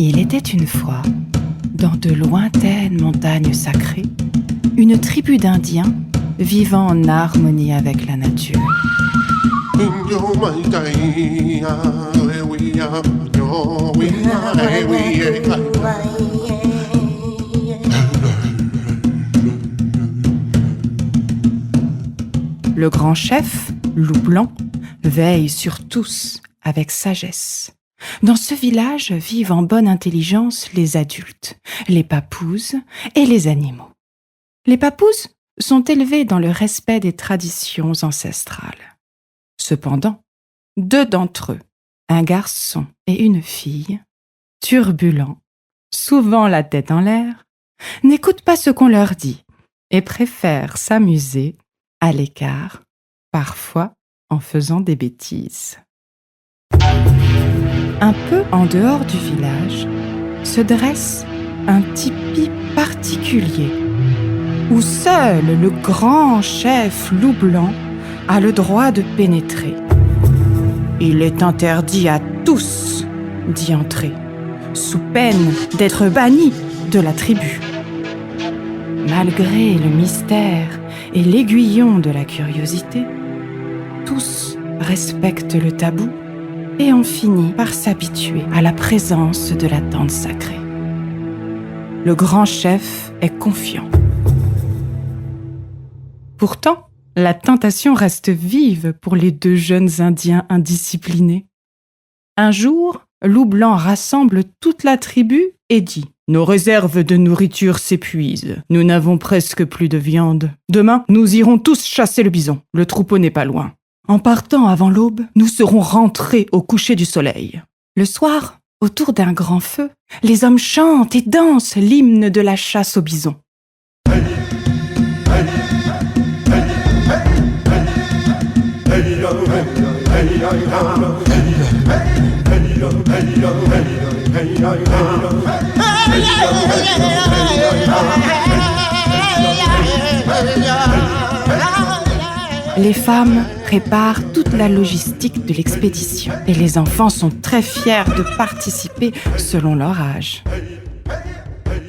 Il était une fois, dans de lointaines montagnes sacrées, une tribu d'Indiens vivant en harmonie avec la nature. Le grand chef, Loup Blanc, veille sur tous avec sagesse. Dans ce village vivent en bonne intelligence les adultes, les papouses et les animaux. Les papouses sont élevées dans le respect des traditions ancestrales. Cependant, 2 d'entre eux, un garçon et une fille, turbulents, souvent la tête en l'air, n'écoutent pas ce qu'on leur dit et préfèrent s'amuser à l'écart, parfois en faisant des bêtises. Un peu en dehors du village se dresse un tipi particulier où seul le grand chef Loup Blanc a le droit de pénétrer. Il est interdit à tous d'y entrer, sous peine d'être banni de la tribu. Malgré le mystère et l'aiguillon de la curiosité, tous respectent le tabou et on finit par s'habituer à la présence de la tente sacrée. Le grand chef est confiant. Pourtant, la tentation reste vive pour les 2 jeunes Indiens indisciplinés. Un jour, Loup Blanc rassemble toute la tribu et dit « Nos réserves de nourriture s'épuisent. Nous n'avons presque plus de viande. Demain, nous irons tous chasser le bison. Le troupeau n'est pas loin. En partant avant l'aube, nous serons rentrés au coucher du soleil. » Le soir, autour d'un grand feu, les hommes chantent et dansent l'hymne de la chasse au bison. Les femmes préparent toute la logistique de l'expédition et les enfants sont très fiers de participer selon leur âge.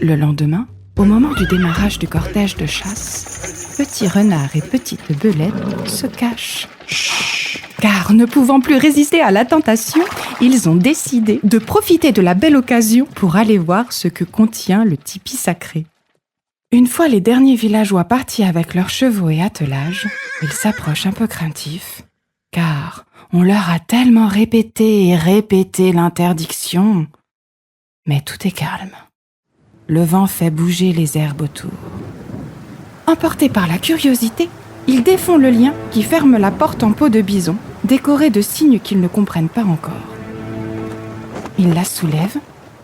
Le lendemain, au moment du démarrage du cortège de chasse, Petit Renard et Petite Belette se cachent. Car ne pouvant plus résister à la tentation, ils ont décidé de profiter de la belle occasion pour aller voir ce que contient le tipi sacré. Une fois les derniers villageois partis avec leurs chevaux et attelages, ils s'approchent un peu craintifs, car on leur a tellement répété et répété l'interdiction. Mais tout est calme. Le vent fait bouger les herbes autour. Emportés par la curiosité, ils défont le lien qui ferme la porte en peau de bison, décorée de signes qu'ils ne comprennent pas encore. Ils la soulèvent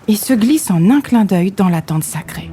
et se glissent en un clin d'œil dans la tente sacrée.